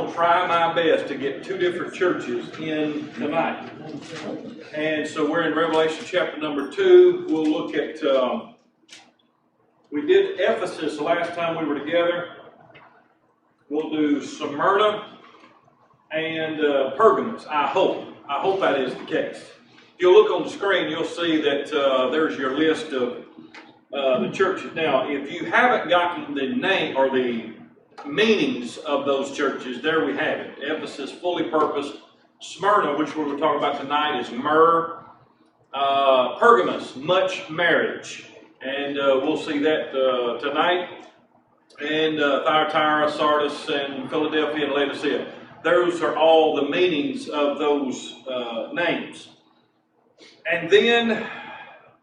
to try my best to get two different churches in tonight. And so we're in Revelation chapter number 2. We'll look at, we did Ephesus the last time we were together. We'll do Smyrna and Pergamos, I hope. I hope that is the case. If you look on the screen, you'll see that there's your list of the churches. Now, if you haven't gotten the name or the meanings of those churches, there we have it. Ephesus, fully purposed. Smyrna, which we're going to talk about tonight, is myrrh. Pergamos, much marriage. And we'll see that tonight. And Thyatira, Sardis, and Philadelphia, and Laodicea. Those are all the meanings of those names. And then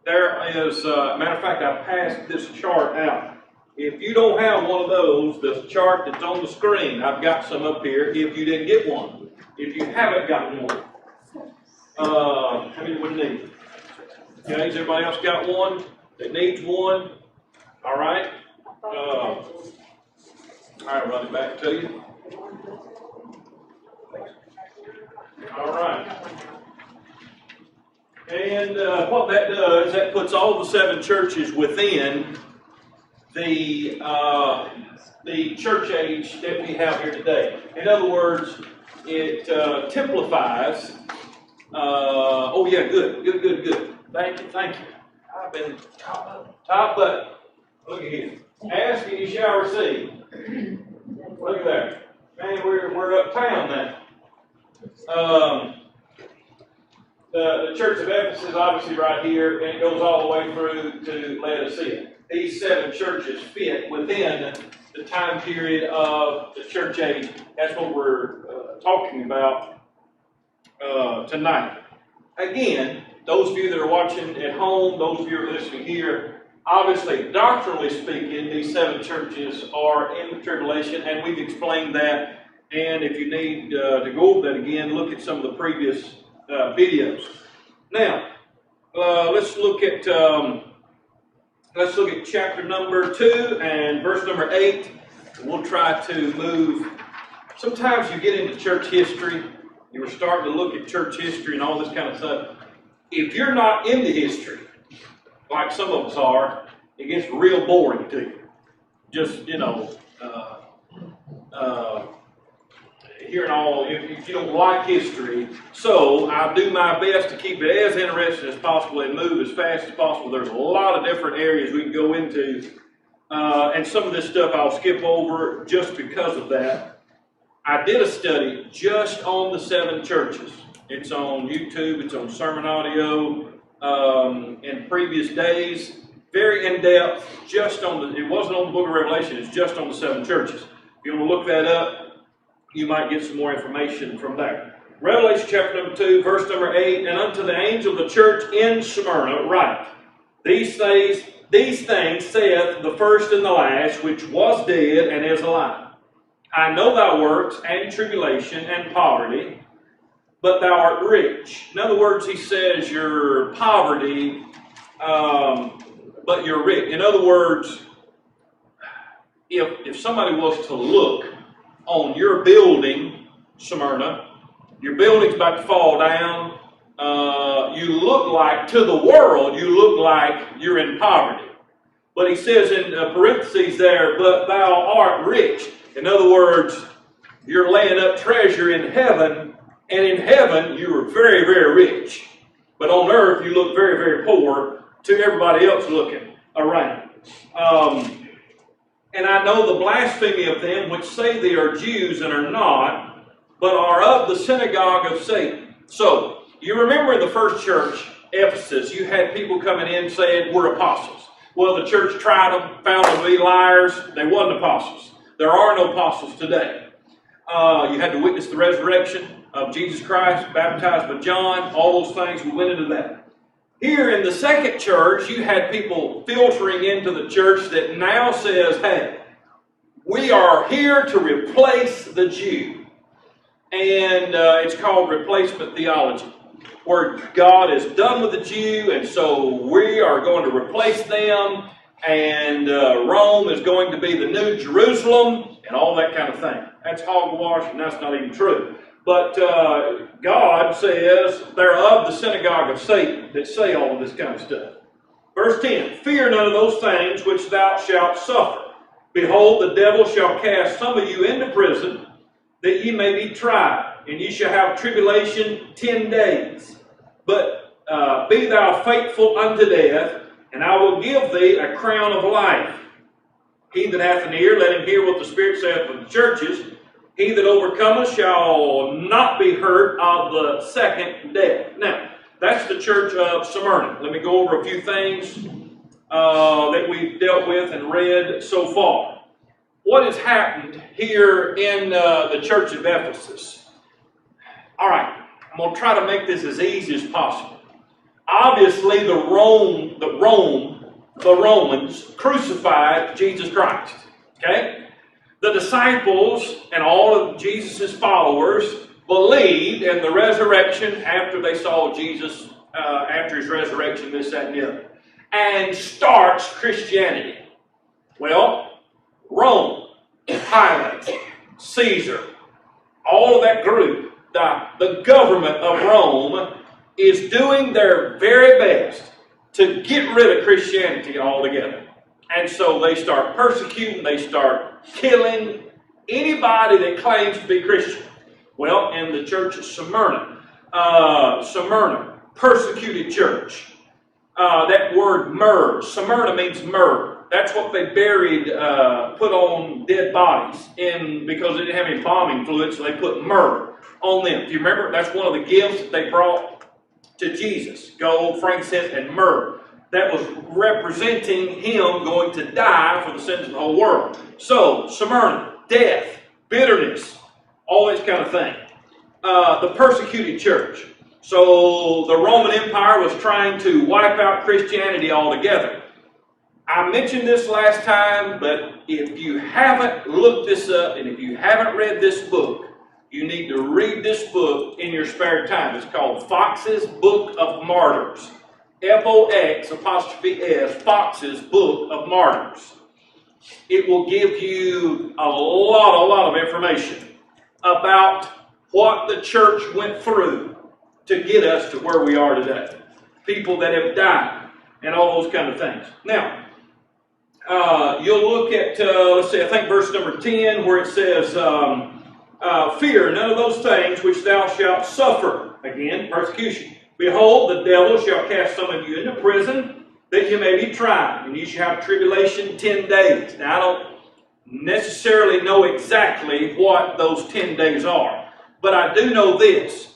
there is, matter of fact, I passed this chart out. If you don't have one of those, the chart that's on the screen, I've got some up here if you didn't get one. If you haven't gotten one, how many would need? Okay, has everybody else got one that needs one? All right. All right, run it back to you. All right. And what that does, that puts all the 7 churches within the church age that we have here today. In other words, it typifies. Oh yeah, good. Thank you. I've been top button. Look at here. Ask and you shall receive. Look at that. Man, we're uptown now. The Church of Ephesus is obviously right here, and it goes all the way through to Laodicea. These 7 churches fit within the time period of the church age. That's what we're talking about tonight. Again, those of you that are watching at home, those of you who are listening here, obviously, doctrinally speaking, these 7 churches are in the tribulation, and we've explained that. And if you need to go over that again, look at some of the previous videos. Now, let's look at chapter number 2 and verse number 8. We'll try to move. Sometimes you get into church history, you're starting to look at church history and all this kind of stuff. If you're not into history, like some of us are, it gets real boring to you. Just, hearing all, if you don't like history. So I do my best to keep it as interesting as possible and move as fast as possible. There's a lot of different areas we can go into. And some of this stuff I'll skip over just because of that. I did a study just on the 7 churches. It's on YouTube, it's on sermon audio, in previous days. Very in-depth, just on it wasn't on the book of Revelation, it's just on the 7 churches. If you want to look that up, you might get some more information from there. Revelation chapter number 2, verse number 8, and unto the angel of the church in Smyrna write, These things saith the first and the last, which was dead and is alive. I know thy works and tribulation and poverty, but thou art rich. In other words, he says your poverty, but you're rich. In other words, if somebody was to look on your building, Smyrna, your building's about to fall down, you look like, to the world, you look like you're in poverty. But he says in parentheses there, but thou art rich. In other words, you're laying up treasure in heaven, and in heaven you are very, very rich. But on earth you look very, very poor to everybody else looking around. And I know the blasphemy of them which say they are Jews and are not, but are of the synagogue of Satan. So, you remember in the first church, Ephesus, you had people coming in saying, we're apostles. Well, the church tried them, found them to be liars. They wasn't apostles. There are no apostles today. You had to witness the resurrection of Jesus Christ, baptized by John, all those things. We went into that. Here in the second church, you had people filtering into the church that now says, hey, we are here to replace the Jew. And it's called replacement theology, where God is done with the Jew, and so we are going to replace them, and Rome is going to be the new Jerusalem, and all that kind of thing. That's hogwash, and that's not even true. But God says they're of the synagogue of Satan that say all of this kind of stuff. Verse 10, fear none of those things which thou shalt suffer. Behold, the devil shall cast some of you into prison, that ye may be tried, and ye shall have tribulation 10 days. But be thou faithful unto death, and I will give thee a crown of life. He that hath an ear, let him hear what the Spirit saith to the churches. He that overcometh shall not be hurt of the second death. Now, that's the church of Smyrna. Let me go over a few things that we've dealt with and read so far. What has happened here in the church of Ephesus? All right, I'm going to try to make this as easy as possible. Obviously, the Romans crucified Jesus Christ. Okay? The disciples and all of Jesus' followers believed in the resurrection after they saw Jesus, after his resurrection, this, that, and the other. And starts Christianity. Well, Rome, Pilate, Caesar, all of that group, the government of Rome is doing their very best to get rid of Christianity altogether. And so they start persecuting, they start killing anybody that claims to be Christian. Well, in the church of Smyrna, persecuted church. That word myrrh, Smyrna means myrrh. That's what they buried, put on dead bodies because they didn't have any embalming fluid, so they put myrrh on them. Do you remember? That's one of the gifts that they brought to Jesus. Gold, frankincense, and myrrh. That was representing him going to die for the sins of the whole world. So, Smyrna, death, bitterness, all this kind of thing. The persecuted church. So, the Roman Empire was trying to wipe out Christianity altogether. I mentioned this last time, but if you haven't looked this up and if you haven't read this book, you need to read this book in your spare time. It's called Fox's Book of Martyrs. Fox', Fox's Book of Martyrs. It will give you a lot of information about what the church went through to get us to where we are today. People that have died and all those kind of things. Now, you'll look at, let's see, I think verse number 10 where it says, fear none of those things which thou shalt suffer. Again, persecution. Behold, the devil shall cast some of you into prison, that you may be tried, and you shall have tribulation 10 days. Now, I don't necessarily know exactly what those 10 days are, but I do know this.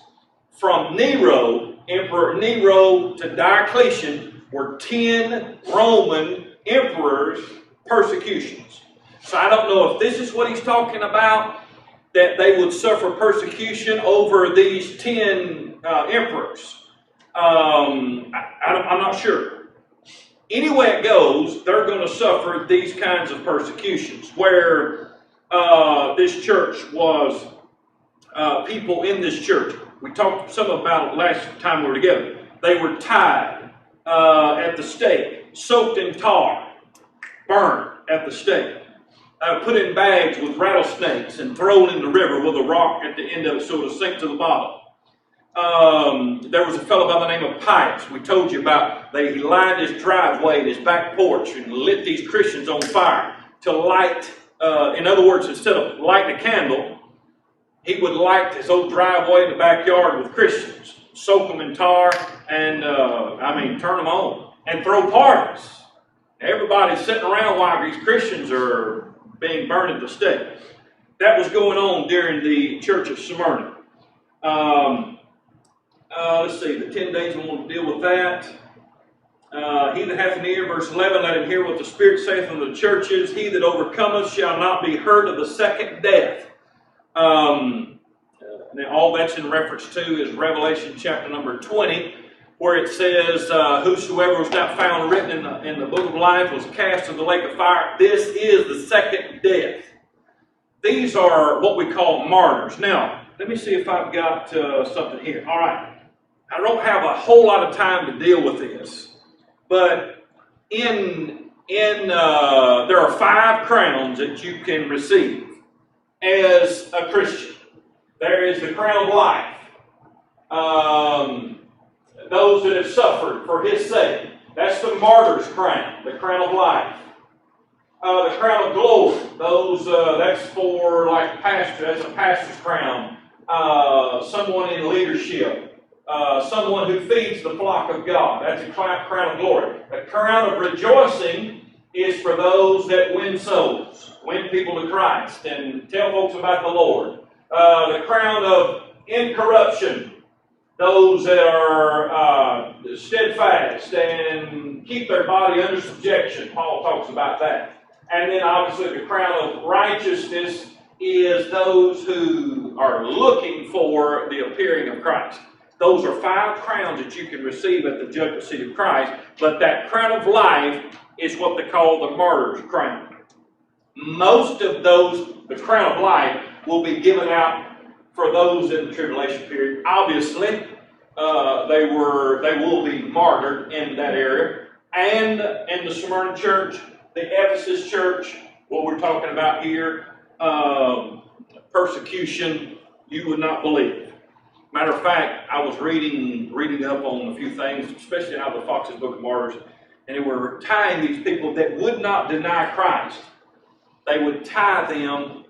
From Nero, Emperor Nero, to Diocletian were 10 Roman emperors' persecutions. So I don't know if this is what he's talking about, that they would suffer persecution over these 10 emperors. I'm not sure. Any way it goes, they're going to suffer these kinds of persecutions. Where this church was, people in this church, we talked some about it last time we were together. They were tied at the stake, soaked in tar, burned at the stake, put in bags with rattlesnakes and thrown in the river with a rock at the end of it so it'll sink to the bottom. There was a fellow by the name of Pius. We told you about. He lined his driveway and his back porch and lit these Christians on fire to light. In other words, instead of lighting a candle, he would light his old driveway in the backyard with Christians, soak them in tar, and turn them on and throw parties. Everybody's sitting around while these Christians are being burned at the stake. That was going on during the church of Smyrna. Let's see, the 10 days, I want to deal with that. He that hath an ear, verse 11, let him hear what the Spirit saith unto the churches. He that overcometh shall not be hurt of the second death. Now, all that's in reference to is Revelation chapter number 20, where it says, whosoever was not found written in the book of life was cast into the lake of fire. This is the second death. These are what we call martyrs. Now, let me see if I've got something here. All right. I don't have a whole lot of time to deal with this, but there are 5 crowns that you can receive. as a Christian. There is the crown of life. Those that have suffered for His sake. That's the martyr's crown, the crown of life. The crown of glory. That's for like pastor. That's a pastor's crown. Someone in leadership. Someone who feeds the flock of God. That's a crown of glory. The crown of rejoicing is for those that win souls, win people to Christ, and tell folks about the Lord. The crown of incorruption. Those that are steadfast and keep their body under subjection. Paul talks about that. And then obviously the crown of righteousness is those who are looking for the appearing of Christ. Those are 5 crowns that you can receive at the judgment seat of Christ. But that crown of life is what they call the martyr's crown. Most of those, the crown of life, will be given out for those in the tribulation period. Obviously, they will be martyred in that area. And in the Smyrna church, the Ephesus church, what we're talking about here, persecution, you would not believe. Matter of fact, I was reading up on a few things, especially out of the Fox's Book of Martyrs, and they were tying these people that would not deny Christ. They would tie them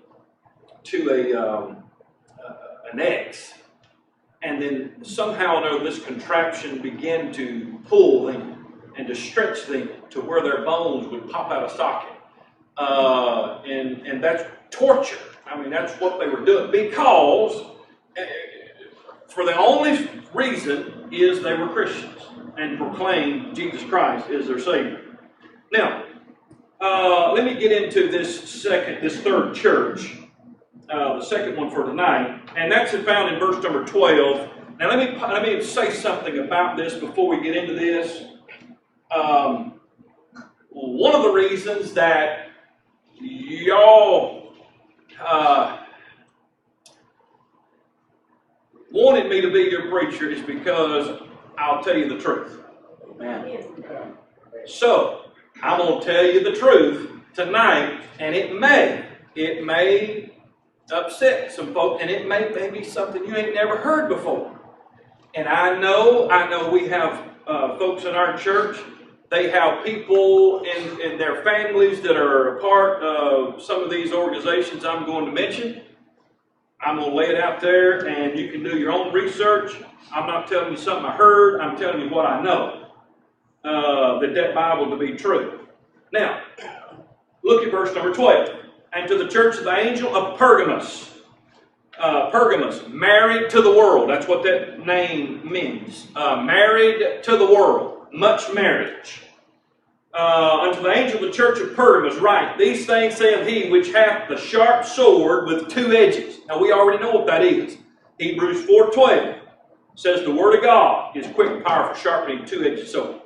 to an X, and then somehow or another this contraption began to pull them and to stretch them to where their bones would pop out of socket. And that's torture. I mean, that's what they were doing, because for the only reason is they were Christians and proclaimed Jesus Christ as their Savior. Now, let me get into this third church, the second one for tonight, and that's found in verse number 12. Now, let me say something about this before we get into this. One of the reasons that y'all wanted me to be your preacher is because I'll tell you the truth. Amen. So, I'm going to tell you the truth tonight, and it may upset some folks, and it may be something you ain't never heard before. And I know we have folks in our church, they have people in their families that are a part of some of these organizations I'm going to mention. I'm going to lay it out there, and you can do your own research. I'm not telling you something I heard. I'm telling you what I know, that Bible to be true. Now, look at verse number 12. And to the church of the angel of Pergamos. Pergamos, married to the world. That's what that name means. Married to the world. Much marriage. Unto the angel of the church of Pergamos write, These things saith he which hath the sharp sword with 2 edges. Now we already know what that is. Hebrews 4:12 says the word of God is quick and powerful, sharpening 2-edged sword.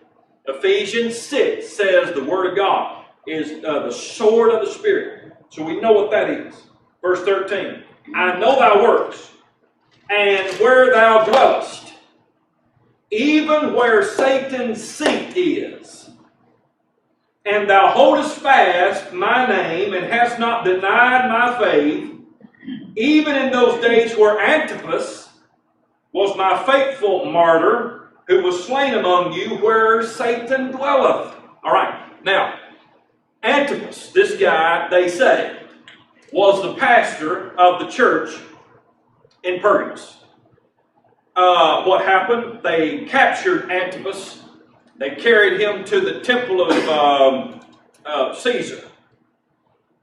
Ephesians 6 says the word of God is the sword of the Spirit. So we know what that is. Verse 13. I know thy works, and where thou dwellest, even where Satan's seat is. And thou holdest fast my name, and hast not denied my faith, even in those days where Antipas was my faithful martyr, who was slain among you, where Satan dwelleth. All right. Now, Antipas, this guy, they say, was the pastor of the church in Pergamos. What happened? They captured Antipas. They carried him to the temple of Caesar.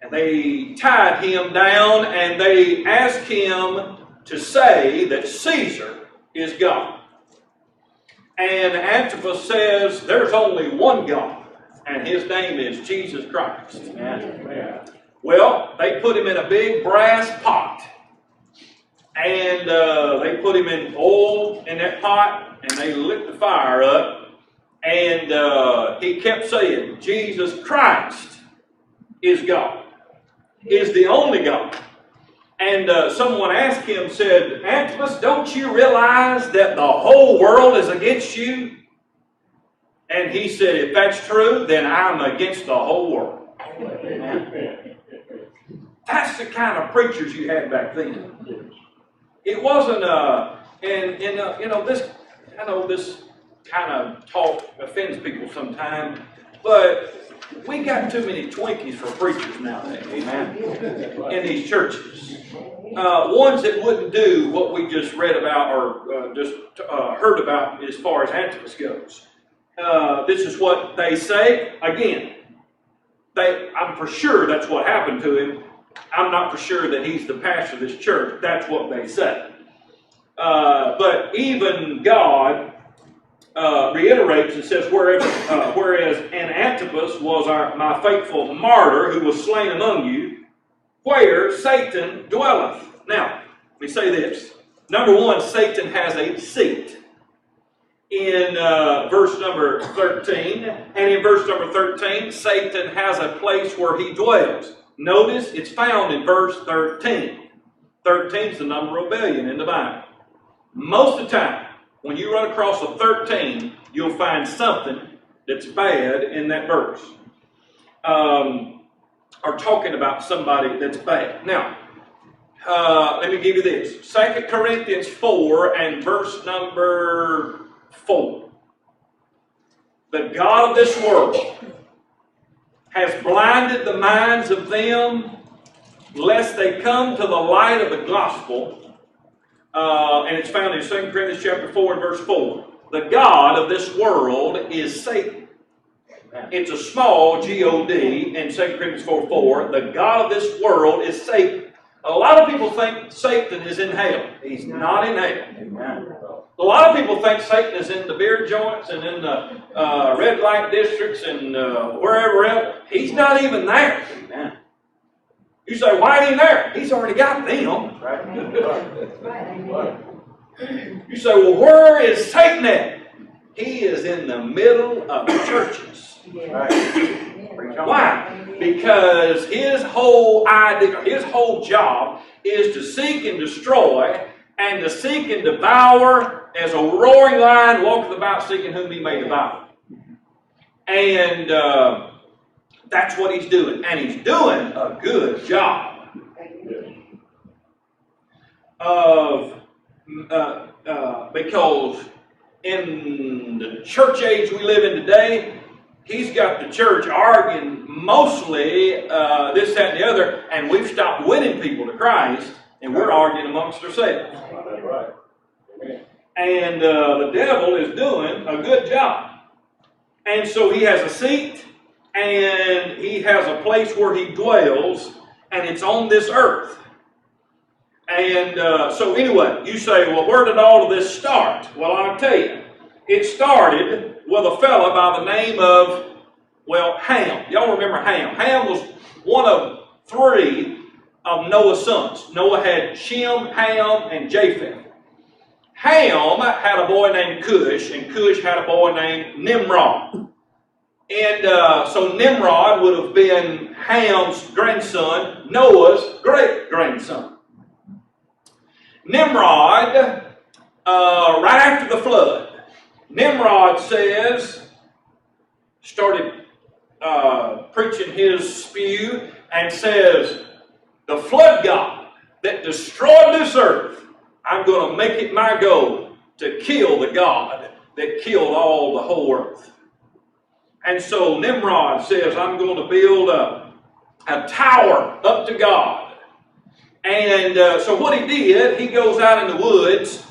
And they tied him down, and they asked him to say that Caesar is God. And Antipas says there's only one God, and his name is Jesus Christ. Amen. Well, they put him in a big brass pot, and they put him in oil in that pot, and they lit the fire up, and he kept saying, Jesus Christ is God, is the only God. And someone asked him, said, Antipas, don't you realize that the whole world is against you? And he said, if that's true, then I'm against the whole world. Amen. That's the kind of preachers you had back then. It wasn't, this, I know this kind of talk offends people sometimes, but we got too many Twinkies for preachers nowadays, amen, in these churches. Ones that wouldn't do what we just read about or just heard about as far as Antipas goes. This is what they say. Again, I'm for sure that's what happened to him. I'm not for sure that he's the pastor of this church. That's what they say. But even God reiterates and says, whereas Antipas was my faithful martyr who was slain among you, where Satan dwelleth. Now, let me say this. Number one, Satan has a seat in verse number 13. And in verse number 13, Satan has a place where he dwells. Notice it's found in verse 13. 13 is the number of rebellion in the Bible. Most of the time, when you run across a 13, you'll find something that's bad in that verse. Or talking about somebody that's bad. Now, let me give you this. 2 Corinthians 4 and verse number 4. The God of this world has blinded the minds of them lest they come to the light of the gospel. And it's found in 2 Corinthians chapter 4 and verse 4. The God of this world is Satan. It's a small G-O-D in 2 Corinthians 4:4. The God of this world is Satan. A lot of people think Satan is in hell. He's not in hell. Amen. A lot of people think Satan is in the beer joints and in the red light districts and wherever else. He's not even there. Amen. You say, why ain't he there? He's already got them. Right. You say, well, where is Satan at? He is in the middle of the churches. Right. Why? Because his whole idea, his whole job is to seek and destroy and to seek and devour as a roaring lion walketh about seeking whom he may devour. And that's what he's doing. And he's doing a good job of because in the church age we live in today, he's got the church arguing mostly this, that, and the other, and we've stopped winning people to Christ, and we're arguing amongst ourselves. That's right. And the devil is doing a good job. And so he has a seat, and he has a place where he dwells, and it's on this earth. And so anyway, you say, well, where did all of this start? Well, I'll tell you. It started with a fella by the name of, well, Ham. Y'all remember Ham? Ham was one of three of Noah's sons. Noah had Shem, Ham, and Japheth. Ham had a boy named Cush, and Cush had a boy named Nimrod. And so Nimrod would have been Ham's grandson, Noah's great-grandson. Nimrod, right after the flood, Nimrod started preaching his spew and says, the flood God that destroyed this earth, I'm going to make it my goal to kill the God that killed all the whole earth. And so Nimrod says, I'm going to build a tower up to God. And so what he did, he goes out in the woods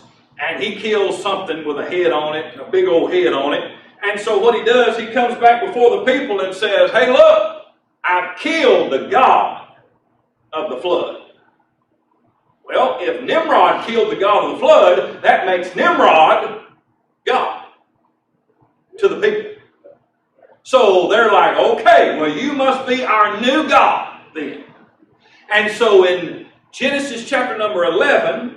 and he kills something with a head on it, a big old head on it. And so what he does, he comes back before the people and says, hey, look, I killed the God of the flood. Well, if Nimrod killed the God of the flood, that makes Nimrod God to the people. So they're like, okay, well, you must be our new God then. And so in Genesis chapter number 11,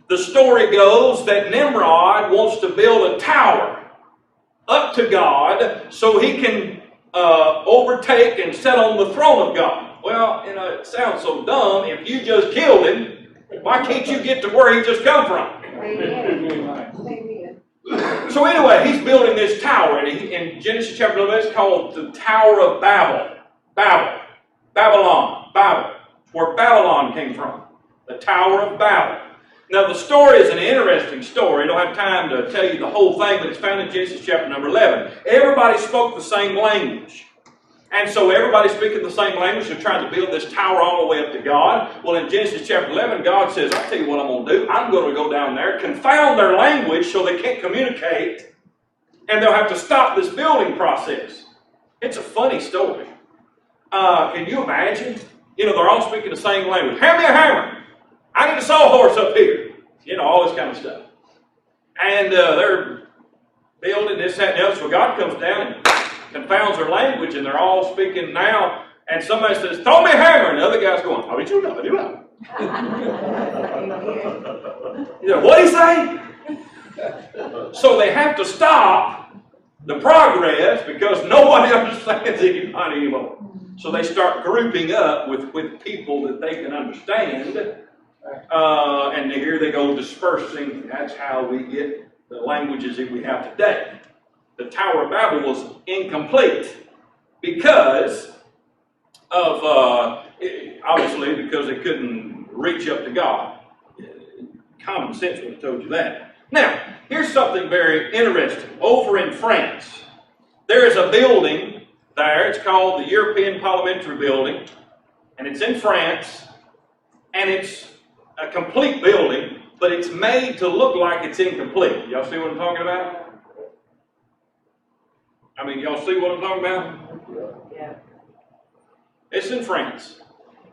the story goes that Nimrod wants to build a tower up to God so he can overtake and sit on the throne of God. Well, it sounds so dumb. If you just killed him, why can't you get to where he just come from? So anyway, he's building this tower, and in Genesis chapter 11, it's called the Tower of Babel. Babylon. where Babylon came from, the Tower of Babel. Now the story is an interesting story. I don't have time to tell you the whole thing, but it's found in Genesis chapter number 11. Everybody spoke the same language. And so everybody speaking the same language, they're trying to build this tower all the way up to God. Well, in Genesis chapter 11, God says, I'll tell you what I'm going to do. I'm going to go down there, confound their language so they can't communicate, and they'll have to stop this building process. It's a funny story. Can you imagine? They're all speaking the same language. Hand me a hammer. I need a sawhorse up here. All this kind of stuff. And they're building this, that, and the other. So God comes down and confounds their language, and they're all speaking now. And somebody says, throw me a hammer. And the other guy's going, what did he say? So they have to stop the progress because nobody understands anybody anymore. So they start grouping up with people that they can understand. And here they go dispersing. That's how we get the languages that we have today. The Tower of Babel was incomplete because of, obviously, because they couldn't reach up to God. Common sense would have told you that. Now, here's something very interesting. Over in France, there is a building there. It's called the European Parliamentary Building, and it's in France, and it's a complete building, but it's made to look like it's incomplete. Y'all see what I'm talking about? Y'all see what I'm talking about? Yeah. It's in France.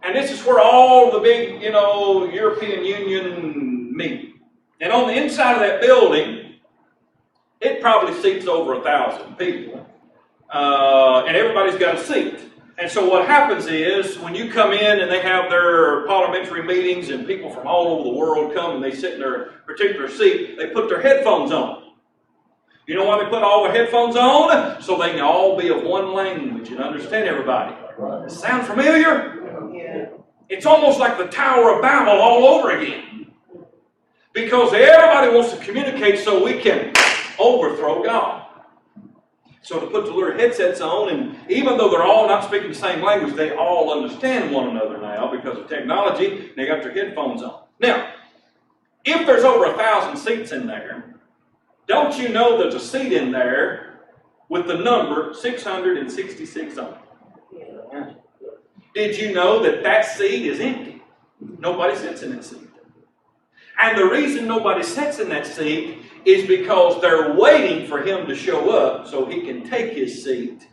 And this is where all the big, European Union meet. And on the inside of that building, it probably seats over 1,000 people. And everybody's got a seat. And so what happens is, when you come in and they have their parliamentary meetings and people from all over the world come and they sit in their particular seat, they put their headphones on. You know why they put all their headphones on? So they can all be of one language and understand everybody. Right. Sound familiar? Yeah. It's almost like the Tower of Babel all over again. Because everybody wants to communicate so we can overthrow God. So to put the little headsets on, and even though they're all not speaking the same language, they all understand one another now because of technology. They got their headphones on. Now, if there's over 1,000 seats in there, don't you know there's a seat in there with the number 666 on it? Yeah. Did you know that seat is empty? Nobody sits in that seat. And the reason nobody sits in that seat is because they're waiting for him to show up so he can take his seat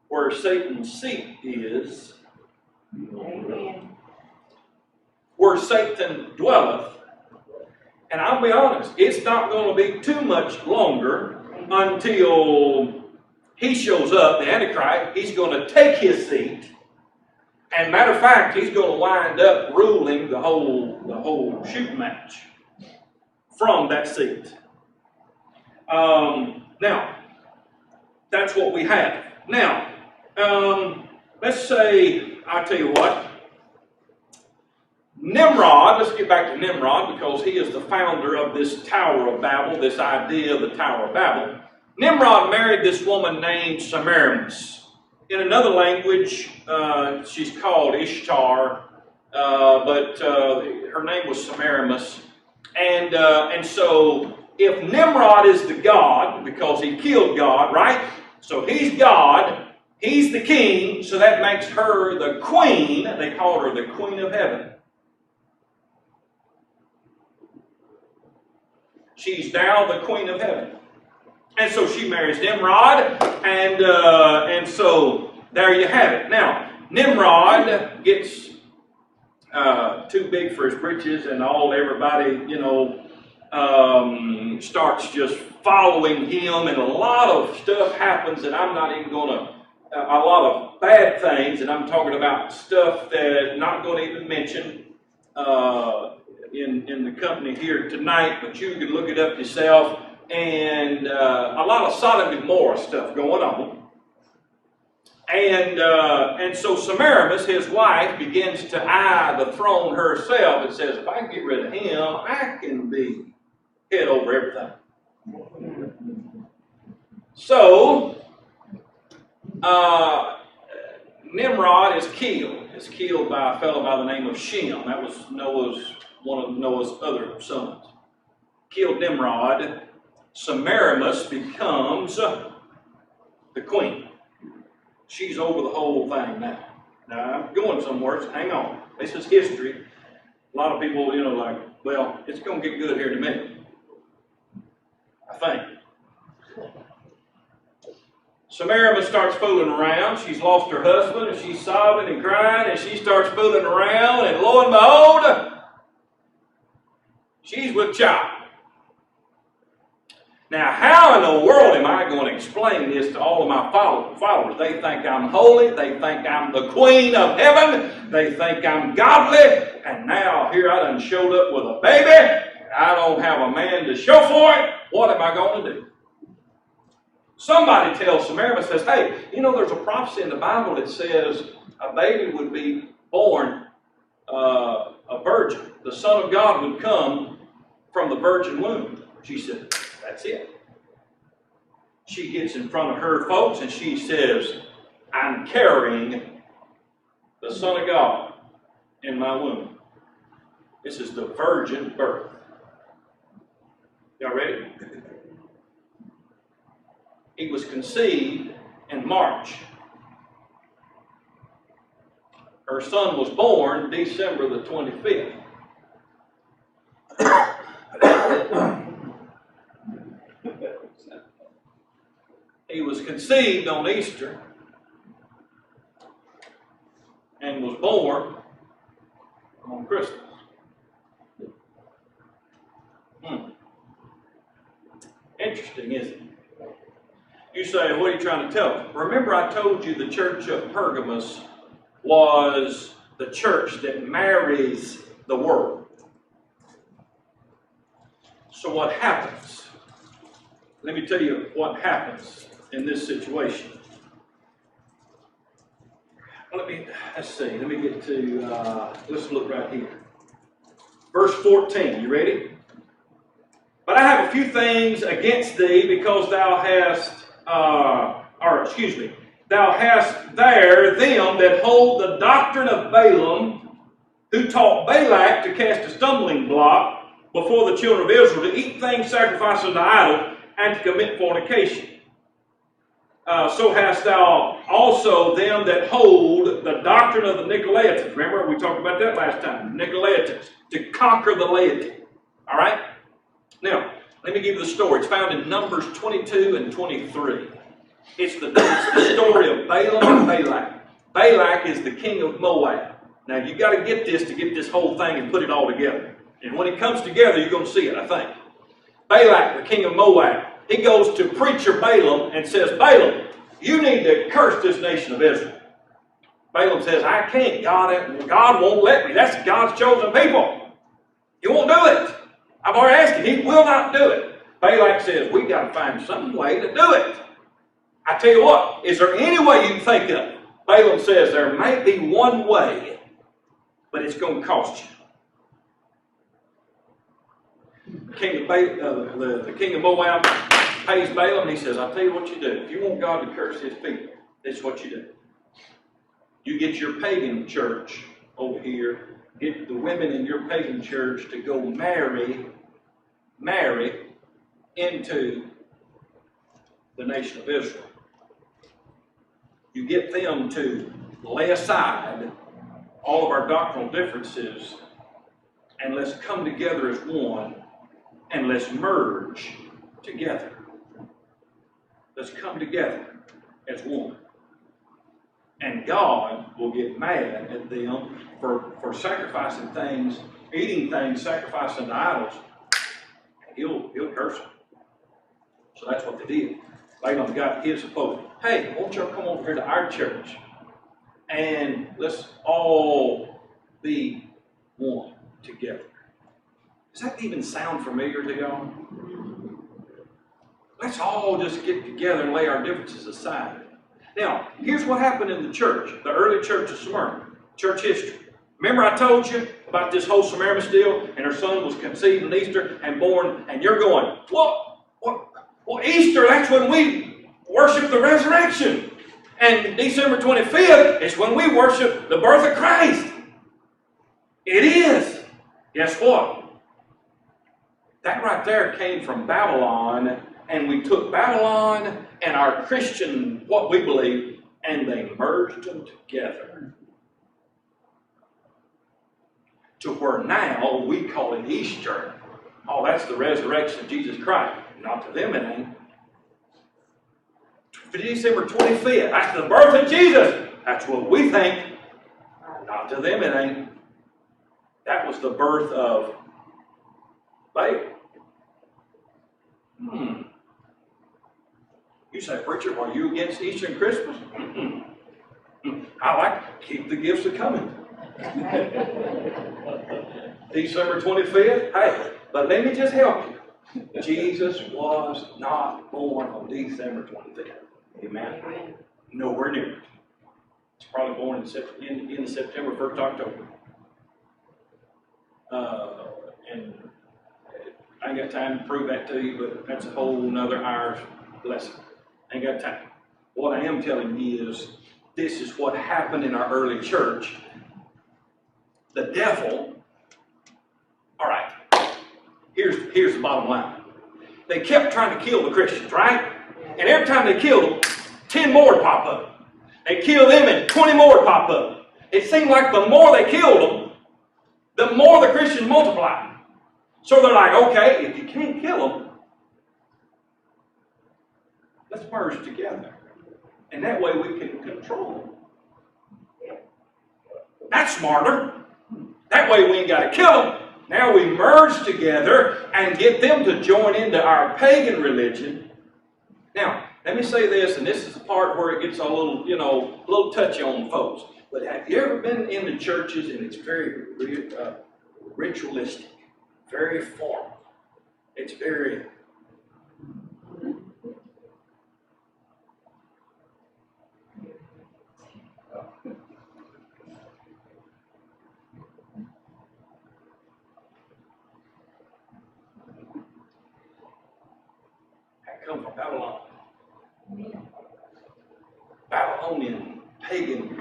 where Satan's seat is. Amen. Where Satan dwelleth. And I'll be honest, it's not going to be too much longer until he shows up, the Antichrist. He's going to take his seat. And matter of fact, he's going to wind up ruling the whole shooting match from that seat. Now, that's what we have. Now, let's say, I'll tell you what, Nimrod, let's get back to Nimrod because he is the founder of this Tower of Babel, this idea of the Tower of Babel. Nimrod married this woman named Smyrna. In another language, she's called Ishtar, but her name was Semiramis. And so, if Nimrod is the god, because he killed God, right? So he's God, he's the king, so that makes her the queen. They called her the Queen of Heaven. She's now the Queen of Heaven. And so she marries Nimrod, and so there you have it. Now, Nimrod gets too big for his britches, and everybody, starts just following him, and a lot of stuff happens, and I'm not even going to, a lot of bad things, and I'm talking about stuff that I'm not going to even mention in the company here tonight, but you can look it up yourself. And a lot of Sodom and Gomorrah stuff going on. And so Semiramis, his wife, begins to eye the throne herself and says, if I can get rid of him, I can be head over everything. So Nimrod is killed. It's killed by a fellow by the name of Shem. That was one of Noah's other sons. Killed Nimrod. Semiramis becomes the queen. She's over the whole thing now. Now, I'm going somewhere, so hang on. This is history. A lot of people, like, well, it's going to get good here in a minute. I think. Semiramis starts fooling around. She's lost her husband, and she's sobbing and crying, and she starts fooling around, and lo and behold, she's with child. Now, how in the world am I going to explain this to all of my followers? They think I'm holy. They think I'm the queen of heaven. They think I'm godly. And now here I done showed up with a baby. I don't have a man to show for it. What am I going to do? Somebody tells Semiramis, says, hey, there's a prophecy in the Bible that says a baby would be born a virgin. The Son of God would come from the virgin womb. She said, that's it. She gets in front of her folks and she says, I'm carrying the Son of God in my womb. This is the virgin birth. Y'all ready? He was conceived in March. Her son was born December the 25th. He was conceived on Easter and was born on Christmas. Interesting, isn't it? You say, what are you trying to tell me? Remember I told you the church of Pergamos was the church that marries the world. So what happens? Let me tell you what happens in this situation. Let's see. Let me get to, let's look right here. Verse 14, you ready? But I have a few things against thee, because thou hast, thou hast there them that hold the doctrine of Balaam, who taught Balak to cast a stumbling block before the children of Israel, to eat things sacrificed unto idols, and to commit fornication. So hast thou also them that hold the doctrine of the Nicolaitans. Remember, we talked about that last time. Nicolaitans, to conquer the laity. All right? Now, let me give you the story. It's found in Numbers 22 and 23. It's the story of Balaam and Balak. Balak is the king of Moab. Now, you've got to get this to get this whole thing and put it all together. And when it comes together, you're going to see it, I think. Balak, the king of Moab, he goes to preacher Balaam and says, Balaam, you need to curse this nation of Israel. Balaam says, I can't. God won't let me. That's God's chosen people. He won't do it. I've already asked him. He will not do it. Balak says, we've got to find some way to do it. I tell you what, is there any way you can think of? Balaam says, there may be one way, but it's going to cost you. The king of Moab pays Balaam, and he says, I'll tell you what you do. If you want God to curse his people, this is what you do. You get your pagan church over here, get the women in your pagan church to go marry into the nation of Israel. You get them to lay aside all of our doctrinal differences, and let's come together as one, and let's merge together. Let's come together as one. And God will get mad at them for sacrificing things, eating things, sacrificing to idols. He'll curse them. So that's what they did. Balaam got his opponent. Hey, won't y'all come over here to our church and let's all be one together. Does that even sound familiar to y'all? Let's all just get together and lay our differences aside. Now, here's what happened in the church, the early church of Smyrna, church history. Remember I told you about this whole Semiramis deal, and her son was conceived on Easter and born, and you're going, well, Easter, that's when we worship the resurrection. And December 25th is when we worship the birth of Christ. It is. Guess what? That right there came from Babylon, and we took Babylon and our Christian, what we believe, and they merged them together. To where now we call it Easter. Oh, that's the resurrection of Jesus Christ. Not to them it ain't. December 25th, that's the birth of Jesus. That's what we think. Not to them it ain't. That was the birth of Baal. You say, preacher, are you against Easter and Christmas? I like to keep the gifts a coming. December 25th, hey, but let me just help you. Jesus was not born on December 25th. Amen. Nowhere near it. It's probably born in September, 1st October. And I ain't got time to prove that to you, but that's a whole nother hour's lesson. I ain't got time. What I am telling you is, this is what happened in our early church. The devil, all right, here's the bottom line. They kept trying to kill the Christians, right? And every time they killed them, 10 more would pop up. They killed them and 20 more would pop up. It seemed like the more they killed them, the more the Christians multiplied. So they're like, okay, if you can't kill them, let's merge together. And that way we can control them. That's smarter. That way we ain't got to kill them. Now we merge together and get them to join into our pagan religion. Now, let me say this, and this is the part where it gets a little, a little touchy on folks. But have you ever been in the churches and it's very ritualistic, very formal? It's very... come from Babylon. Babylonian, pagan.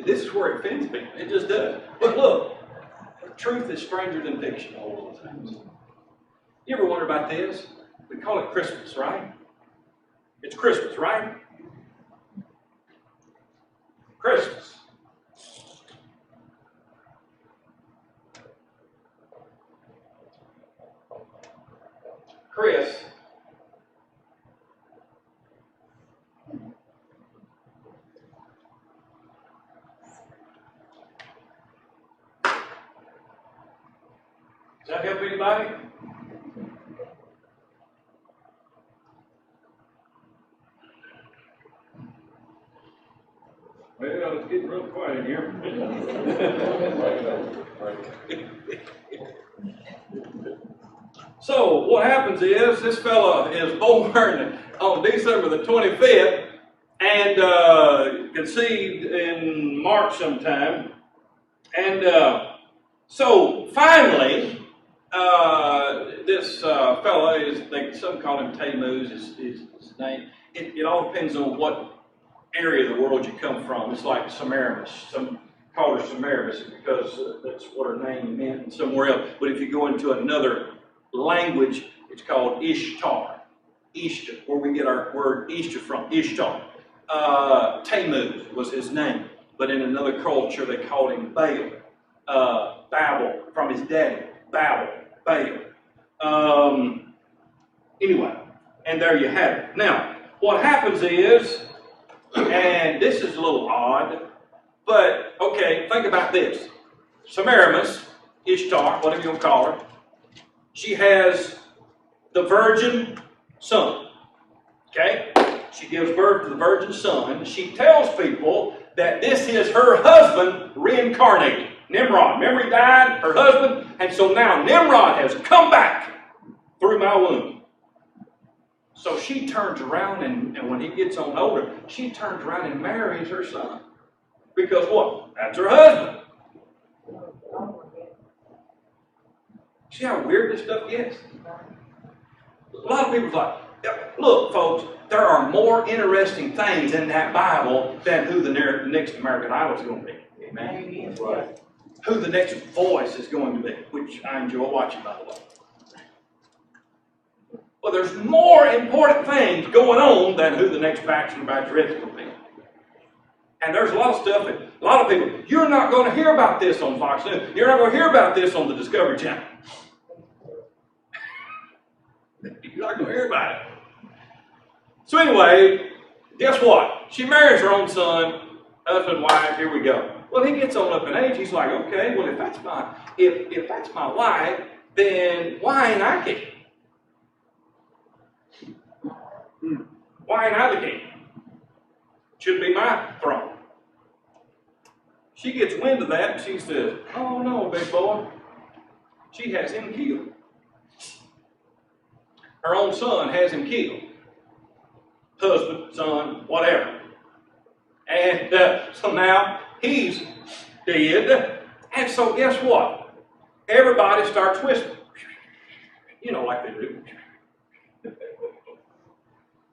This is where it offends me. It just does. But look, truth is stranger than fiction all the time. You ever wonder about this? We call it Christmas, right? It's Christmas, right? Christmas. Chris. Does that help anybody? Well, it's getting real quiet in here. So what happens is, this fella is born on December the 25th and conceived in March sometime. And so finally, this fella is, some call him Tammuz is his name. It all depends on what area of the world you come from. It's like Semiramis. Some call her Semiramis because that's what her name meant somewhere else. But if you go into another language, it's called Ishtar. Easter, where we get our word Easter from, Ishtar. Tammuz was his name, but in another culture they called him Baal. Babel, from his daddy, Babel, Baal. Anyway, and there you have it. Now, what happens is, and this is a little odd, but okay, think about this. Semiramis, Ishtar, whatever you want to call her, she has the virgin son. Okay? She gives birth to the virgin son. She tells people that this is her husband reincarnated. Nimrod. Remember, he died, her husband? And so now Nimrod has come back through my womb. So she turns around, and when he gets on older, she turns around and marries her son. Because what? That's her husband. See how weird this stuff gets? A lot of people's like, look, folks, there are more interesting things in that Bible than who the next American Idol is going to be. Amen. Right. Who the next voice is going to be, which I enjoy watching, by the way. Well, there's more important things going on than who the next bachelor or bachelorette is going to be. And there's a lot of stuff that a lot of people, you're not going to hear about this on Fox News. You're not going to hear about this on the Discovery Channel. You're not going to hear about it. So anyway, guess what? She marries her own son, husband, wife, here we go. Well, he gets on up in age, he's like, okay, well, if that's my wife, then why ain't I king? Why ain't I the king? Should be my throne. She gets wind of that and she says, oh no, big boy. She has him killed. Her own son has him killed. Husband, son, whatever. And so now he's dead. And so guess what? Everybody starts whispering. You know, like they do.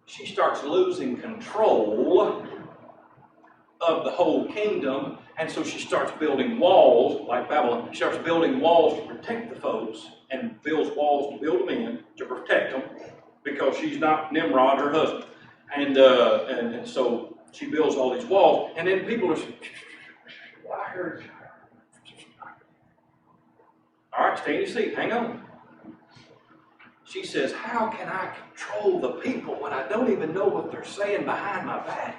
She starts losing control of the whole kingdom, and so she starts building walls, like Babylon. She starts building walls to protect the folks, and builds walls to build them in, to protect them, because she's not Nimrod, her husband. And so she builds all these walls, and then people are saying, well, I heard. All right, stay in your seat, hang on. She says, how can I control the people when I don't even know what they're saying behind my back?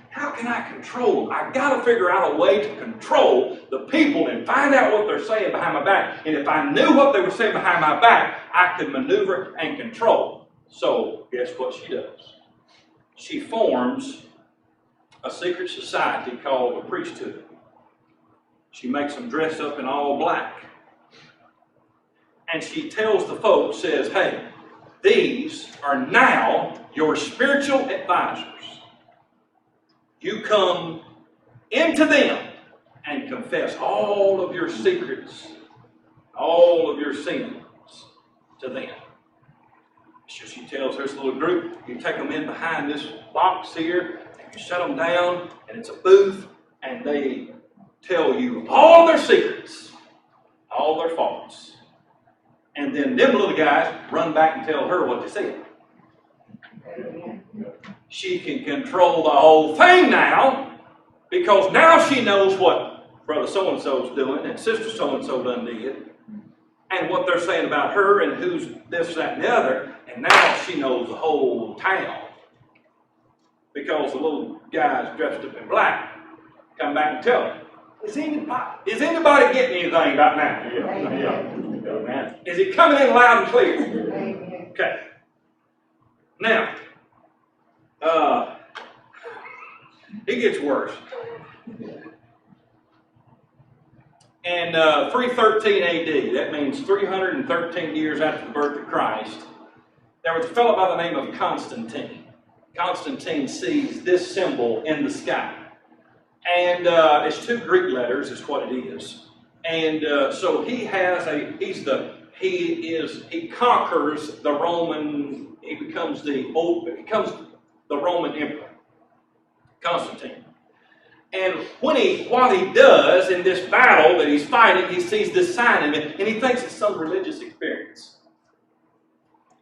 How can I control them? I've got to figure out a way to control the people and find out what they're saying behind my back. And if I knew what they were saying behind my back, I could maneuver and control. So guess what she does? She forms a secret society called the priesthood. She makes them dress up in all black. And she tells the folks, says, hey, these are now your spiritual advisors. You come into them and confess all of your secrets, all of your sins to them. So she tells her little group, you take them in behind this box here, and you set them down, and it's a booth, and they tell you all their secrets, all their faults. And then them little guys run back and tell her what they said. She can control the whole thing now, because now she knows what brother so-and-so is doing and sister so-and-so done did, and what they're saying about her and who's this, that, and the other, and now she knows the whole town. Because the little guys dressed up in black come back and tell her, is anybody getting anything about now? Yeah. Is it coming in loud and clear? Okay. Now, it gets worse. In 313 AD, that means 313 years after the birth of Christ, there was a fellow by the name of Constantine. Constantine sees this symbol in the sky. And it's two Greek letters is what it is. And so he conquers the Roman, he becomes the Roman emperor, Constantine. And while he does, in this battle that he's fighting, he sees this sign in it, and he thinks it's some religious experience.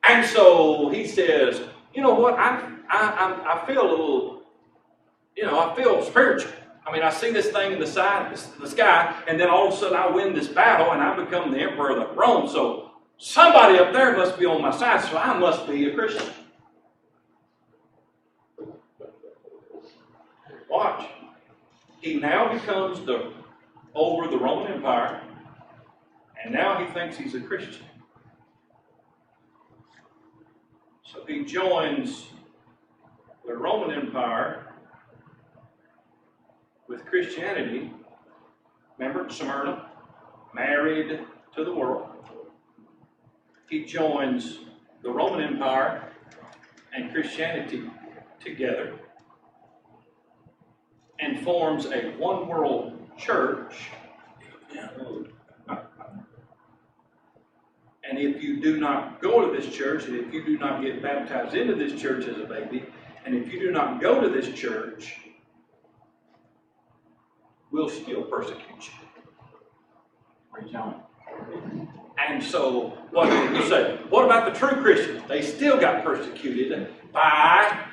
And so he says, you know what, I feel a little, I feel spiritual. I mean, I see this thing in the sky, and then all of a sudden I win this battle, and I become the emperor of Rome. So somebody up there must be on my side, so I must be a Christian. Watch. He now becomes over the Roman Empire, and now he thinks he's a Christian. So he joins the Roman Empire with Christianity. Remember, Smyrna, married to the world. He joins the Roman Empire and Christianity together and forms a one-world church And if you do not go to this church, and if you do not get baptized into this church as a baby, and if you do not go to this church, we'll still persecute you. Praise God. And so, what did you say? What about the true Christians? They still got persecuted by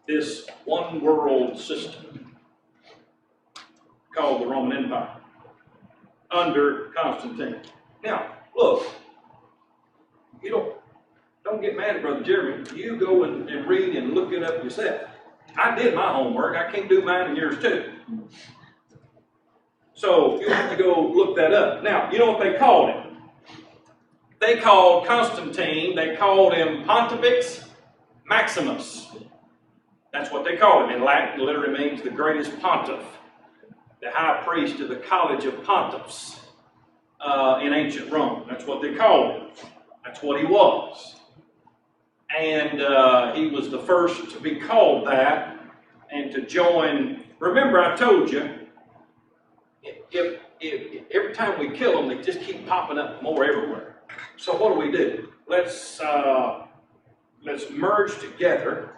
this one world system called the Roman Empire under Constantine. Now, look, you don't get mad at Brother Jeremy. You go and read and look it up yourself. I did my homework. I can't do mine and yours too. So you have to go look that up. Now, you know what they called him? They called Constantine, they called him Pontifex Maximus. That's what they called him. In Latin, it literally means the greatest pontiff, the high priest of the college of pontiffs in ancient Rome. That's what they called him. That's what he was. And he was the first to be called that and to join. Remember, I told you, if every time we kill them, they just keep popping up more everywhere. So what do? Let's merge together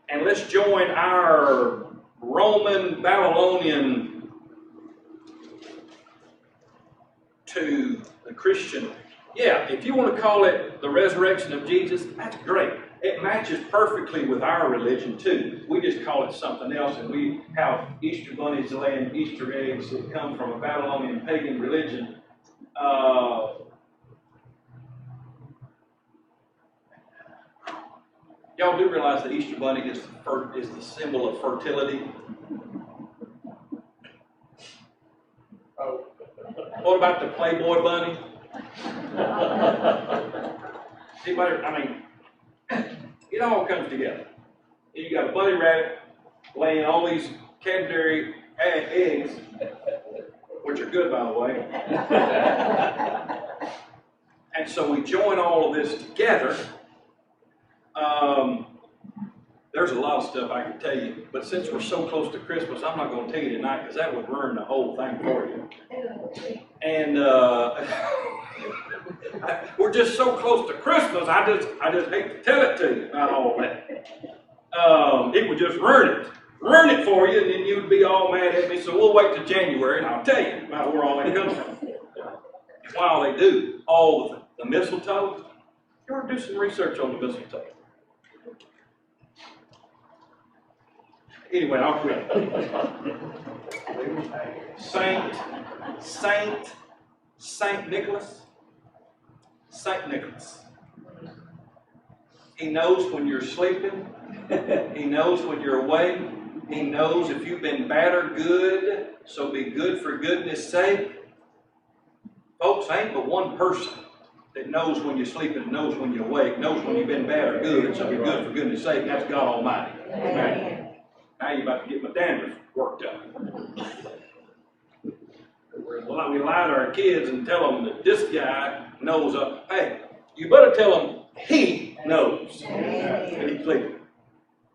and let's join our Roman Babylonian to the Christian. Yeah, if you want to call it the resurrection of Jesus, that's great. It matches perfectly with our religion too. We just call it something else, and we have Easter bunnies laying Easter eggs that come from a Babylonian pagan religion. Y'all do realize the Easter bunny is the symbol of fertility? Oh. What about the Playboy bunny? Anybody? I mean, it all comes together. You got a bunny rabbit laying all these Cadbury eggs, which are good, by the way. And so we join all of this together. There's a lot of stuff I could tell you, but since we're so close to Christmas, I'm not going to tell you tonight because that would ruin the whole thing for you. And we're just so close to Christmas, I just hate to tell it to you about all that. It would just ruin it for you, and then you'd be all mad at me. So we'll wait till January, and I'll tell you about where all that comes from. And while they do all the mistletoe, you ought to do some research on the mistletoe. Anyway, I'll quit. Saint Nicholas. Saint Nicholas. He knows when you're sleeping. He knows when you're awake. He knows if you've been bad or good. So be good for goodness sake. Folks, ain't but one person that knows when you're sleeping, knows when you're awake, knows when you've been bad or good, so be good for goodness sake. That's God Almighty. Amen. Now you're about to get my dandruff worked up. We lie to our kids and tell them that this guy knows. Hey, you better tell him he knows. And he's sleeping.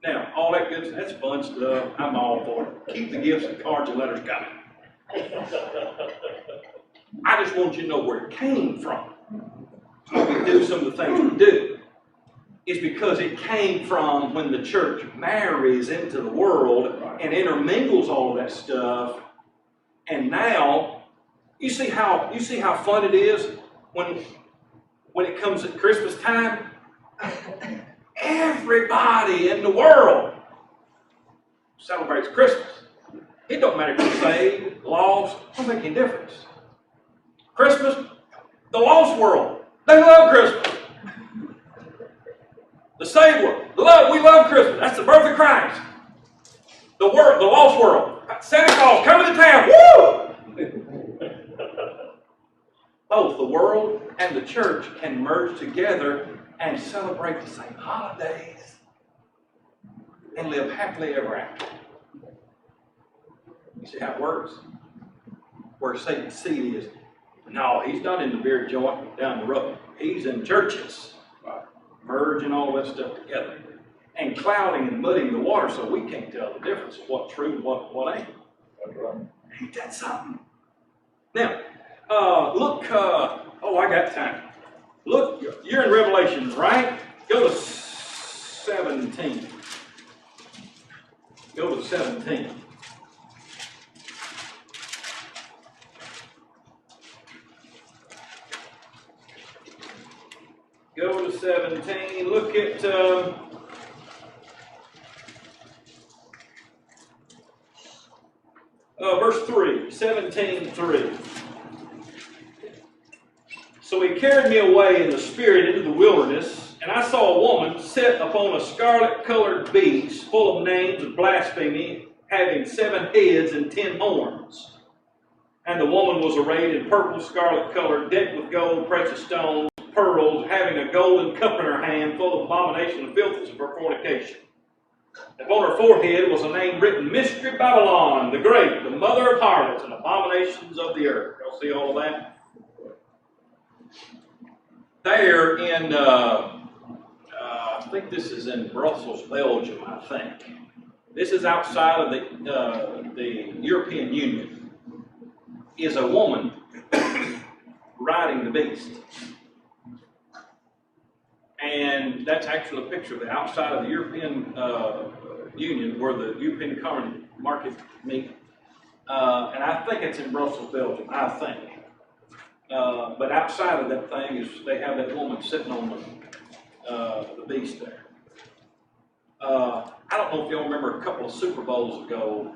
Now, all that good stuff, that's fun stuff. I'm all for it. Keep the gifts and cards and letters coming. I just want you to know where it came from. When we do some of the things we do, is because it came from when the church marries into the world and intermingles all of that stuff. And now, you see how fun it is when it comes at Christmas time? Everybody in the world celebrates Christmas. It don't matter if you're saved, lost, it don't make any difference. Christmas, the lost world, they love Christmas. The saved world, we love Christmas. That's the birth of Christ. The lost world, Santa Claus coming to town. Woo! Both the world and the church can merge together and celebrate the same holidays and live happily ever after. You see how it works? Where Satan's seed is. No, he's not in the beer joint down the road. He's in churches. Merging all that stuff together. And clouding and muddying the water so we can't tell the difference of what's true and what ain't. Ain't that something? Now, look, I got time. Look, you're in Revelation, right? Go to 17. Go to 17. Go to 17. Look at verse 3. 17:3. So he carried me away in the spirit into the wilderness, and I saw a woman sit upon a scarlet-colored beast, full of names of blasphemy, having 7 heads and 10 horns. And the woman was arrayed in purple, scarlet-colored, decked with gold, precious stones, pearls, having a golden cup in her hand, full of abomination and filthiness of her fornication. Upon her forehead was a name written, Mystery Babylon, the Great, the mother of harlots and abominations of the earth. Y'all see all of that? There in, I think this is in Brussels, Belgium, I think. This is outside of the European Union. Is a woman riding the beast. And that's actually a picture of the outside of the European Union, where the European Common Market meet. And I think it's in Brussels, Belgium, I think. But outside of that thing is they have that woman sitting on the beast there. I don't know if y'all remember a couple of Super Bowls ago,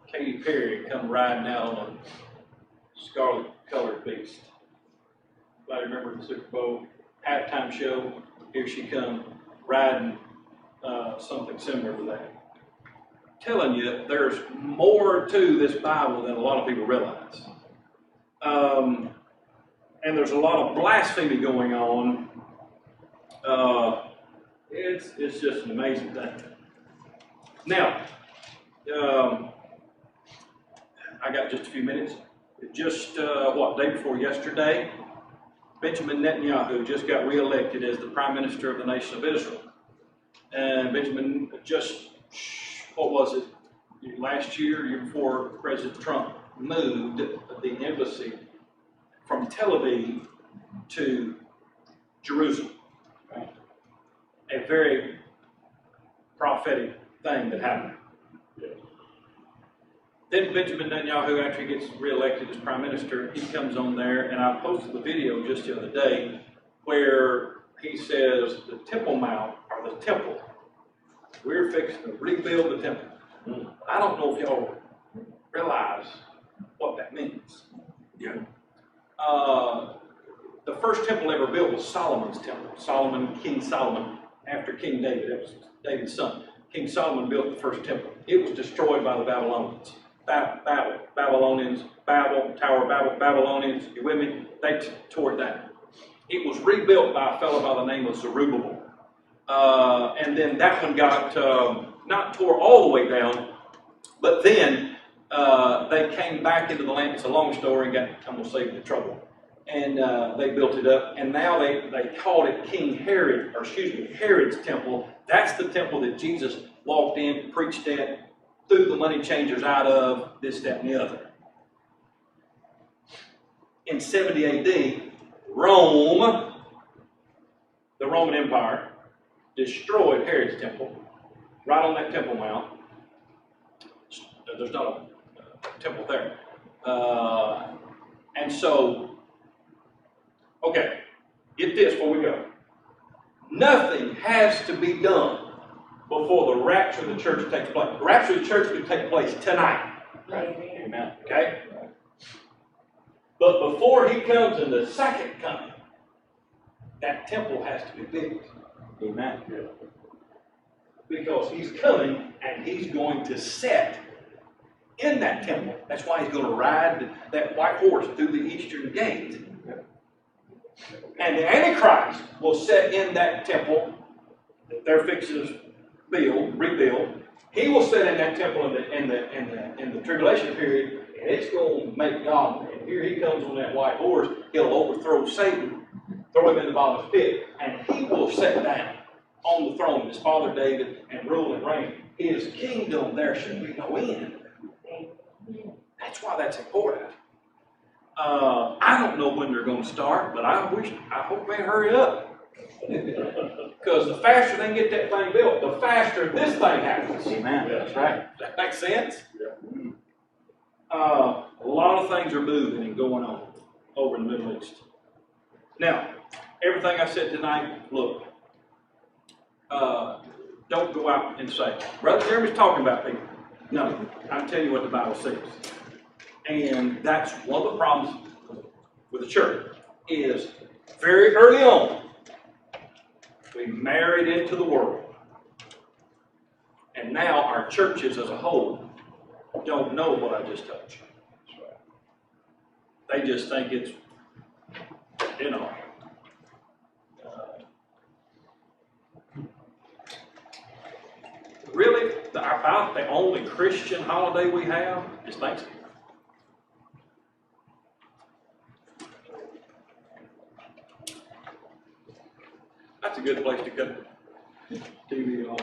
Katy Perry come riding out on a scarlet-colored beast. Anybody remember the Super Bowl halftime show? Here she come riding something similar to that. Telling you, there's more to this Bible than a lot of people realize. And there's a lot of blasphemy going on. It's just an amazing thing. Now, I got just a few minutes. Just, day before yesterday, Benjamin Netanyahu just got reelected as the Prime Minister of the nation of Israel. And Benjamin just, last year before, President Trump moved the embassy from Tel Aviv to Jerusalem. Right? A very prophetic thing that happened. Then Benjamin Netanyahu, after he gets reelected as Prime Minister, he comes on there, and I posted the video just the other day where he says the Temple Mount, or the temple, we're fixing to rebuild the temple. I don't know if y'all realize what that means. Yeah. The first temple ever built was Solomon's temple. King Solomon, after King David. That was David's son. King Solomon built the first temple. It was destroyed by the Babylonians. Babylonians, Babylonians, you with me? They tore it down. It was rebuilt by a fellow by the name of Zerubbabel. And then that one got, not tore all the way down, but then they came back into the land. It's a long story, I'm going to save the trouble. And they built it up, and now they called it Herod's temple. That's the temple that Jesus walked in, preached at, threw the money changers out of, this, that, and the other. In 70 AD, Rome, the Roman Empire, destroyed Herod's temple, right on that Temple Mount. There's not a temple there. And so, okay, get this before we go. Nothing has to be done before the rapture of the church takes place. The rapture of the church will take place tonight. Right. Amen. Okay? But before he comes in the second coming, that temple has to be built. Amen. Because he's coming and he's going to set in that temple. That's why he's going to ride that white horse through the eastern gate. And the Antichrist will set in that temple that they're fixing to rebuild. He will sit in that temple in the tribulation period, and it's going to make God. And here he comes on that white horse. He'll overthrow Satan, throw him in the bottomless pit, and he will sit down on the throne of his father David and rule and reign. His kingdom there should be no end. That's why that's important. I don't know when they're going to start, but I hope they hurry up. Because the faster they get that thing built, the faster this thing happens. Amen. That's right. That makes sense? A lot of things are moving and going on over in the Middle East. Now, everything I said tonight, look, don't go out and say, Brother Jeremy's talking about people. No, I'm telling you what the Bible says. And that's one of the problems with the church, is very early on, we married into the world. And now our churches as a whole don't know what I just told you. They just think it's, you know. Really, about the only Christian holiday we have is Thanksgiving. That's a good place to cut the TV off.